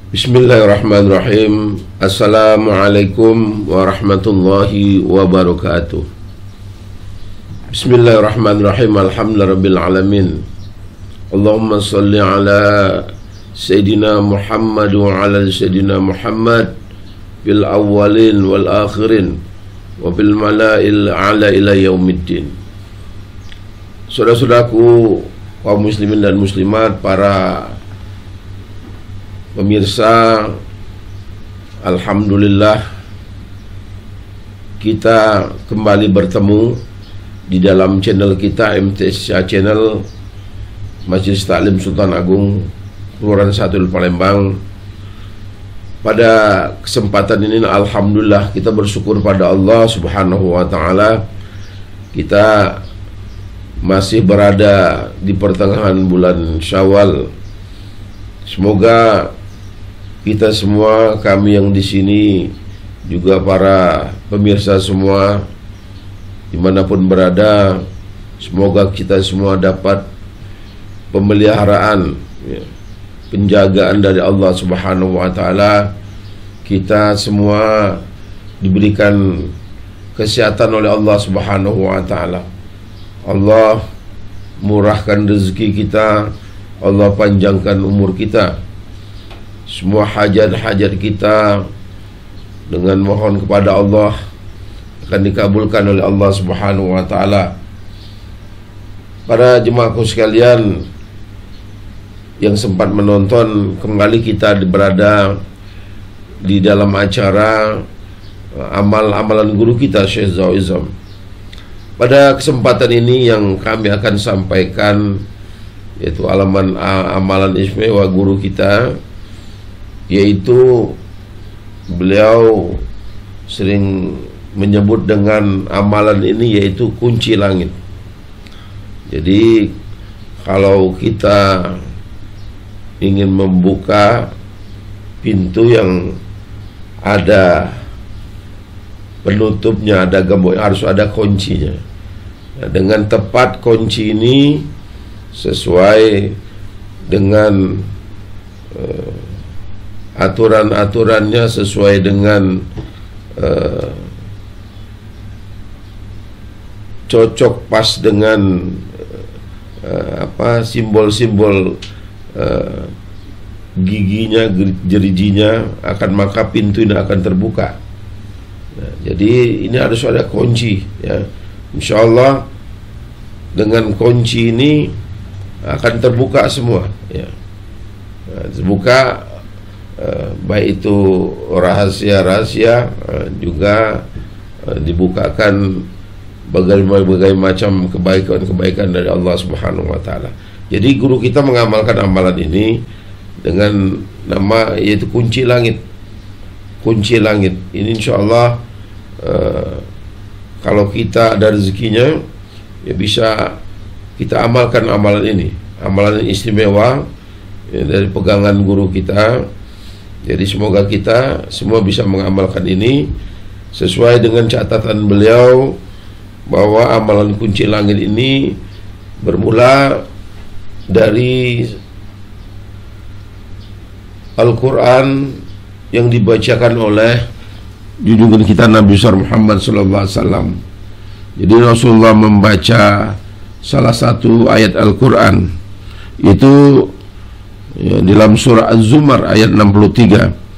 Bismillahirrahmanirrahim. Assalamualaikum warahmatullahi wabarakatuh. Bismillahirrahmanirrahim. Alhamdulillahirabbil alamin. Allahumma shalli ala Sayyidina Muhammad wa ala Sayyidina Muhammad bil awwalin wal akhirin wa bil mala'il a'la ila yaumiddin. Saudara-saudaraku kaum muslimin dan muslimat, para pemirsa, alhamdulillah kita kembali bertemu di dalam channel kita, MTSA Channel, Majelis Taklim Sultan Agung Kelurahan 1 Palembang. Pada kesempatan ini alhamdulillah kita bersyukur pada Allah Subhanahu wa taala, kita masih berada di pertengahan bulan Syawal. Semoga kita semua, kami yang di sini, juga para pemirsa semua dimanapun berada, semoga kita semua dapat pemeliharaan, penjagaan dari Allah Subhanahu wa taala. Kita semua diberikan kesehatan oleh Allah Subhanahu wa taala. Allah murahkan rezeki kita, Allah panjangkan umur kita. Semua hajat-hajat kita dengan mohon kepada Allah akan dikabulkan oleh Allah Subhanahu wa taala. Para jemaahku sekalian yang sempat menonton, kembali kita berada di dalam acara amalan guru kita Syekh Zawizam. Pada kesempatan ini yang kami akan sampaikan yaitu amalan istimewa guru kita, yaitu beliau sering menyebut dengan amalan ini yaitu kunci langit. Jadi kalau kita ingin membuka pintu yang ada penutupnya, ada gembok, harus ada kuncinya. Nah, dengan tepat kunci ini sesuai dengan aturan-aturannya, sesuai dengan cocok pas dengan simbol-simbol giginya, jerijinya, maka pintu ini akan terbuka. Nah, jadi ini harus ada kunci, ya. Insyaallah dengan kunci ini akan terbuka semua, ya. Nah, terbuka baik itu rahasia-rahasia, juga dibukakan berbagai macam kebaikan-kebaikan dari Allah Subhanahu wa taala. Jadi guru kita mengamalkan amalan ini dengan nama yaitu kunci langit. Kunci langit ini insyaallah kalau kita ada rezekinya, ya bisa kita amalkan amalan ini. Amalan istimewa, ya, dari pegangan guru kita. Jadi semoga kita semua bisa mengamalkan ini sesuai dengan catatan beliau, bahwa amalan kunci langit ini bermula dari Al-Quran yang dibacakan oleh junjungan kita Nabi Muhammad SAW. Jadi Rasulullah membaca salah satu ayat Al-Quran, itu ya, dalam surah Az-Zumar ayat 63.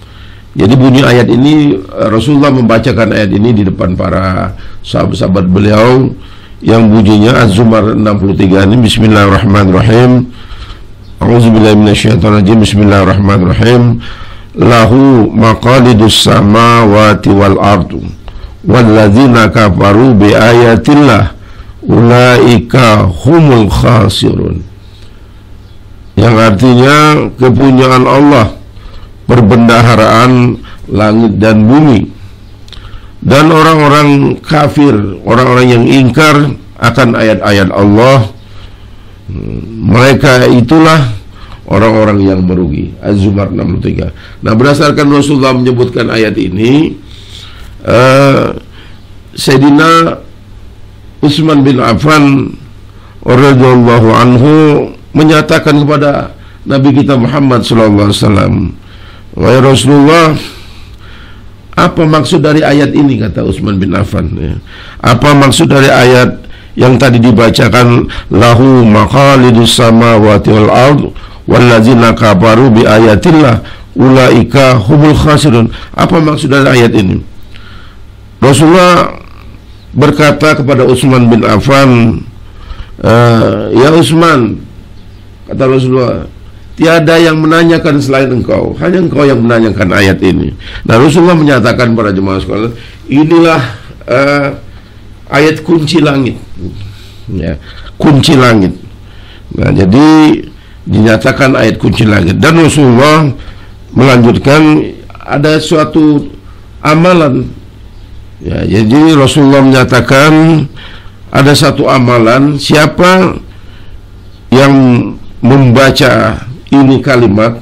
Jadi bunyi ayat ini, Rasulullah membacakan ayat ini di depan para sahabat-sahabat beliau, yang bunyinya Az-Zumar 63 ini, Bismillahirrahmanirrahim. A'udzubillahi minasyaitonirrajim. Bismillahirrahmanirrahim. Lahu maqalidus samawati wal ardu walladzina kafaru bi ayatillah ulaika humul khasirun. Yang artinya kepunyaan Allah, perbendaharaan langit dan bumi, dan orang-orang kafir, orang-orang yang ingkar akan ayat-ayat Allah, mereka itulah orang-orang yang merugi. Az-Zumar 63. Nah, berdasarkan Rasulullah menyebutkan ayat ini, Sayyidina Utsman bin Affan radhiyallahu anhu menyatakan kepada Nabi kita Muhammad sallallahu alaihi wasallam, Wahai Rasulullah, apa maksud dari ayat ini, kata Utsman bin Affan, ya. Apa maksud dari ayat yang tadi dibacakan, lahu maqalidus samawati wal ard wallazina kafaru bi ayatillah ulaika humul khasirun. Apa maksud dari ayat ini? Rasulullah berkata kepada Utsman bin Affan, ya Utsman, kata Rasulullah, tiada yang menanyakan selain engkau, hanya engkau yang menanyakan ayat ini. Nah, Rasulullah menyatakan para jemaah sekalian, inilah ayat kunci langit, ya, kunci langit. Nah, jadi dinyatakan ayat kunci langit, dan Rasulullah melanjutkan ada suatu amalan, ya. Jadi Rasulullah menyatakan ada satu amalan, siapa yang membaca ini kalimat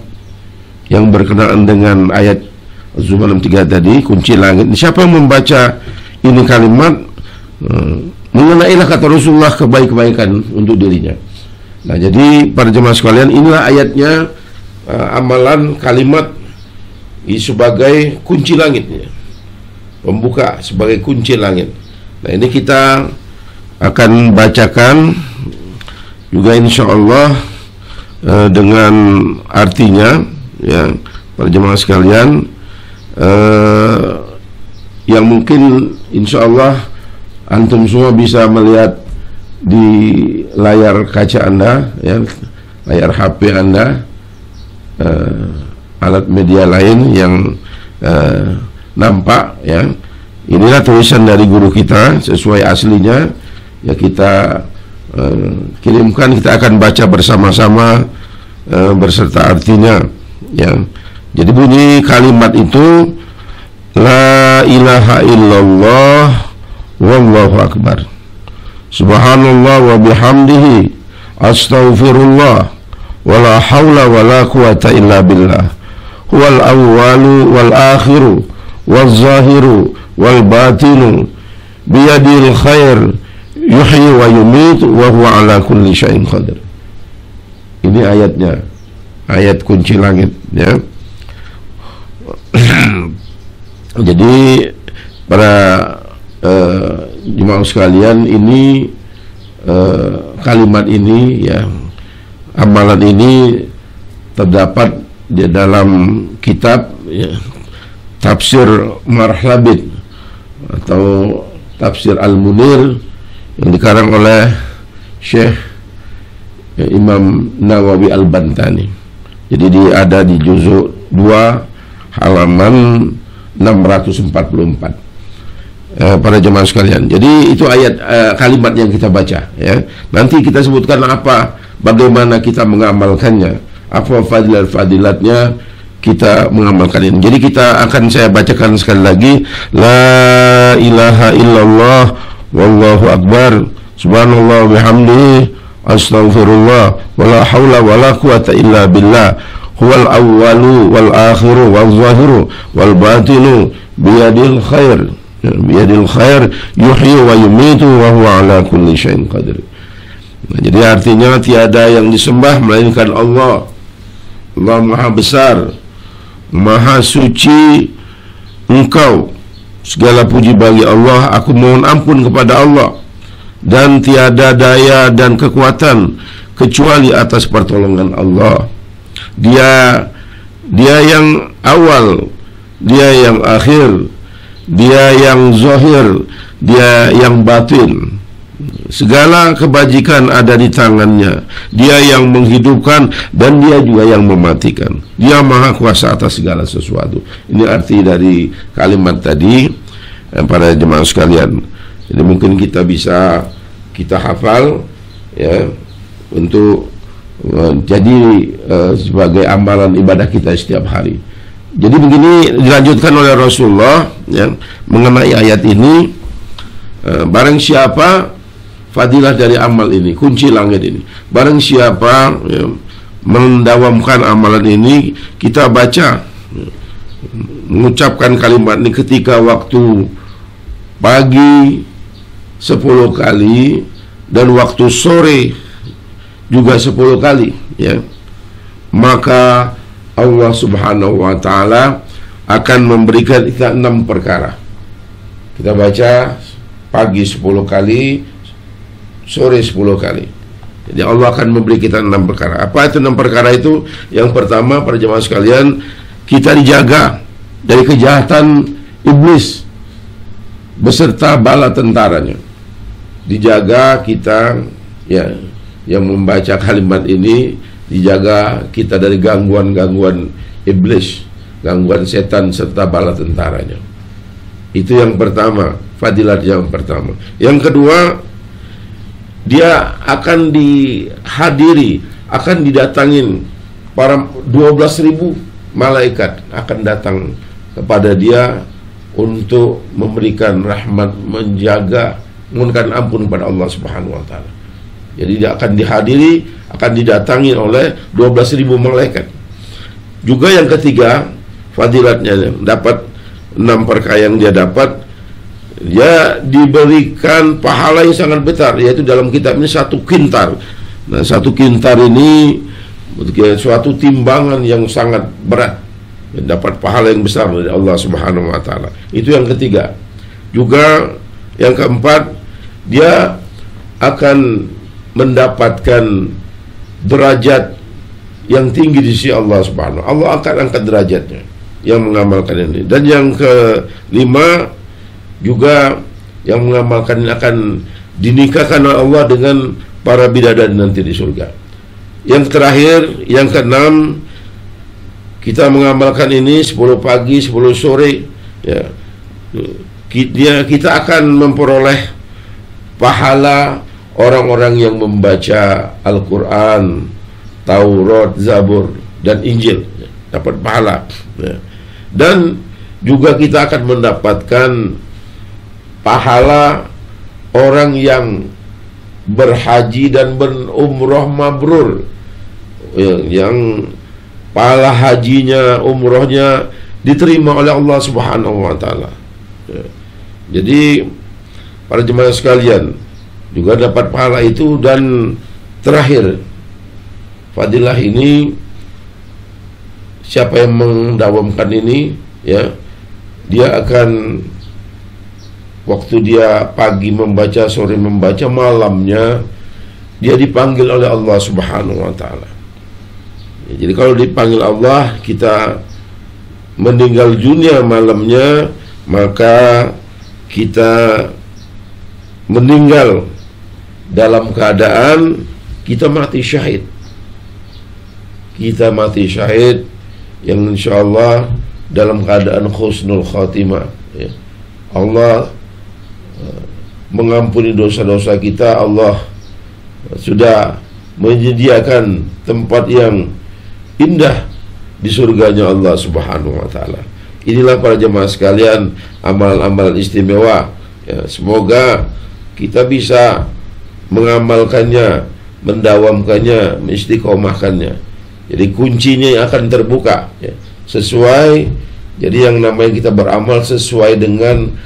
yang berkenaan dengan ayat Zumar 3 tadi, kunci langit, siapa yang membaca ini kalimat, mengenailah, kata Rasulullah, kebaikan untuk dirinya. Nah, jadi para jemaah sekalian, inilah ayatnya, amalan kalimat sebagai kunci langit, ya. Pembuka sebagai kunci langit. Nah, ini kita akan bacakan juga insyaallah dengan artinya, ya, para jemaah sekalian, yang mungkin insyaallah antum semua bisa melihat di layar kaca Anda, ya, layar HP Anda, alat media lain yang nampak, ya. Inilah tulisan dari guru kita sesuai aslinya, ya, kita kirimkan, kita akan baca bersama-sama berserta artinya, ya. Jadi bunyi kalimat itu, la ilaha illallah wallahu akbar, subhanallah wa bihamdihi, astaghfirullah, wala haula wala quwata illa billah, huwal awwalu wal akhiru wal zahiru wal batinu, biyadil khair, yuhyi wa yumit, wa huwa ala kulli syai'in qadir. Ini ayatnya, ayat kunci langit, ya. Jadi para jemaah sekalian, ini kalimat ini, ya, amalan ini terdapat di dalam kitab, ya, Tafsir Marhlabid atau Tafsir Al-Munir yang dikarang oleh Syekh Imam Nawawi Al-Bantani. Jadi dia ada di juzuk 2 halaman 644. Para jemaah sekalian, jadi itu ayat, kalimat yang kita baca, ya. Nanti kita sebutkan bagaimana kita mengamalkannya, apa fadilat-fadilatnya kita mengamalkan ini. Jadi saya bacakan sekali lagi, la ilaha illallah wallahu akbar, subhanallah bihamdihi, astaghfirullah, wala haula wala quwata illa billah, huwal awwalu wal akhiru wal zahiru wal batinu, biyadil khair, biyadil khair, yuhyi wa yumitu, wa huwa ala kulli syai'in qadir. Nah, jadi artinya tiada yang disembah melainkan Allah. Allah Maha Besar, Maha Suci Engkau, segala puji bagi Allah. Aku mohon ampun kepada Allah, dan tiada daya dan kekuatan kecuali atas pertolongan Allah. Dia yang awal, Dia yang akhir, Dia yang zahir, Dia yang batin. Segala kebajikan ada di tangannya. Dia yang menghidupkan dan Dia juga yang mematikan. Dia maha kuasa atas segala sesuatu. Ini arti dari kalimat tadi, para jemaah sekalian. Jadi mungkin kita bisa hafal, ya, untuk jadi sebagai amalan ibadah kita setiap hari. Jadi begini dilanjutkan oleh Rasulullah, ya, mengenai ayat ini. Barang siapa, fadilah dari amal ini, kunci langit ini, barang siapa, ya, mendawamkan amalan ini, kita baca, mengucapkan kalimat ini ketika waktu pagi 10 kali dan waktu sore juga 10 kali, ya, maka Allah Subhanahu wa Ta'ala akan memberikan kita 6 perkara. Kita baca pagi 10 kali, sore 10 kali. Jadi Allah akan memberi kita 6 perkara. Apa itu 6 perkara itu? Yang pertama, para jemaah sekalian, kita dijaga dari kejahatan iblis beserta bala tentaranya. Dijaga kita, ya, yang membaca kalimat ini, dijaga kita dari gangguan-gangguan iblis, gangguan setan serta bala tentaranya. Itu yang pertama, fadilat yang pertama. Yang kedua, dia akan dihadiri, akan didatangin para 12.000 malaikat akan datang kepada dia untuk memberikan rahmat, menjaga, mohonkan ampun kepada Allah Subhanahu wa Ta'ala. Jadi dia akan dihadiri, akan didatangi oleh 12.000 malaikat. Juga yang ketiga, fadilatnya dapat 6 perkara yang dia dapat, dia diberikan pahala yang sangat besar, yaitu dalam kitab ini 1 kintar. Nah, 1 kintar ini suatu timbangan yang sangat berat, dapat pahala yang besar dari Allah Subhanahu wa Ta'ala. Itu yang ketiga. Juga yang keempat, dia akan mendapatkan derajat yang tinggi di sisi Allah Subhanahu. Allah akan angkat derajatnya yang mengamalkan ini. Dan yang kelima, juga yang mengamalkan ini akan dinikahkan oleh Allah dengan para bidadari nanti di surga. Yang terakhir, yang keenam, kita mengamalkan ini 10 pagi, 10 sore, ya. Kita akan memperoleh pahala orang-orang yang membaca Al-Quran, Taurat, Zabur, dan Injil, dapat pahala, ya. Dan juga kita akan mendapatkan pahala orang yang berhaji dan berumroh mabrur, yang pahala hajinya, umrohnya diterima oleh Allah Subhanahu wa Ta'ala. Jadi para jemaah sekalian juga dapat pahala itu. Dan terakhir, fadilah ini, siapa yang mendawamkan ini, ya, dia akan, waktu dia pagi membaca, sore membaca, malamnya dia dipanggil oleh Allah Subhanahu wa Ta'ala. Jadi kalau dipanggil Allah, kita meninggal dunia malamnya, maka kita meninggal dalam keadaan kita mati syahid. Kita mati syahid yang insyaallah dalam keadaan husnul khatimah, ya. Allah mengampuni dosa-dosa kita. Allah sudah menyediakan tempat yang indah di surganya Allah Subhanahu wa Ta'ala. Inilah para jemaah sekalian amalan-amalan istimewa, ya. Semoga kita bisa mengamalkannya, mendawamkannya, mengistiqomahkannya. Jadi kuncinya yang akan terbuka, ya, sesuai. Jadi yang namanya kita beramal sesuai dengan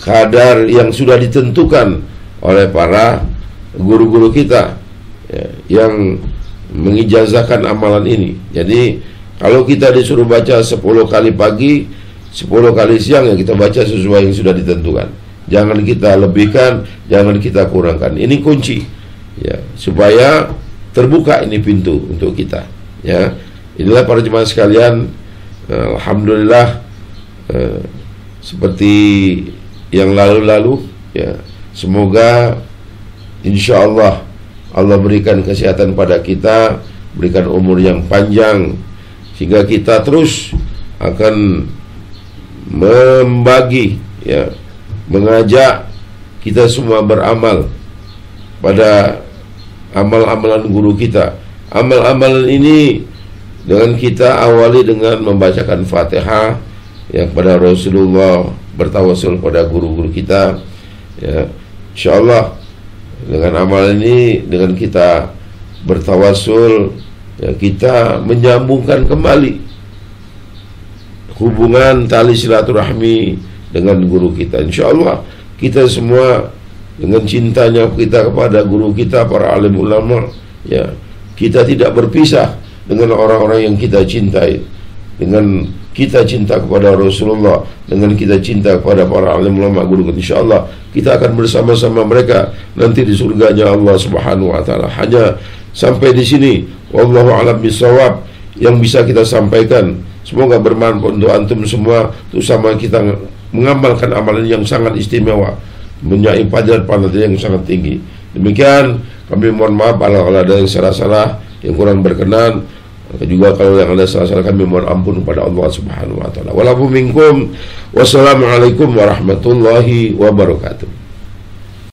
kadar yang sudah ditentukan oleh para guru-guru kita, ya, yang mengijazahkan amalan ini. Jadi kalau kita disuruh baca 10 kali pagi, 10 kali siang, ya kita baca sesuai yang sudah ditentukan. Jangan kita lebihkan, jangan kita kurangkan. Ini kunci, ya, supaya terbuka ini pintu untuk kita, ya. Inilah para jemaah sekalian, alhamdulillah, seperti yang lalu-lalu, ya, semoga insyaallah Allah berikan kesehatan pada kita, berikan umur yang panjang, sehingga kita terus akan membagi, ya, mengajak kita semua beramal pada amal-amalan guru kita. Amal-amalan ini dengan kita awali dengan membacakan Fatihah, ya, kepada Rasulullah, bertawasul pada guru-guru kita, ya. Insyaallah dengan amal ini, dengan kita bertawasul, ya, kita menyambungkan kembali hubungan tali silaturahmi dengan guru kita. Insyaallah kita semua dengan cintanya kita kepada guru kita, para alim ulama, ya, kita tidak berpisah dengan orang-orang yang kita cintai, dengan kita cinta kepada Rasulullah, dengan kita cinta kepada para alim ulama guru, insyaallah kita akan bersama-sama mereka nanti di surganya Allah Subhanahu wa taala. Hanya sampai di sini, wallahu a'lam bishawab, yang bisa kita sampaikan. Semoga bermanfaat untuk antum semua, terutama kita mengamalkan amalan yang sangat istimewa, mempunyai pahala yang sangat tinggi. Demikian, kami mohon maaf kalau ada yang salah-salah, yang kurang berkenan. Juga kalau yang ada salah-salah, kami mohon ampun kepada Allah Subhanahu wa taala. Walaupun minkum, wassalamualaikum warahmatullahi wabarakatuh.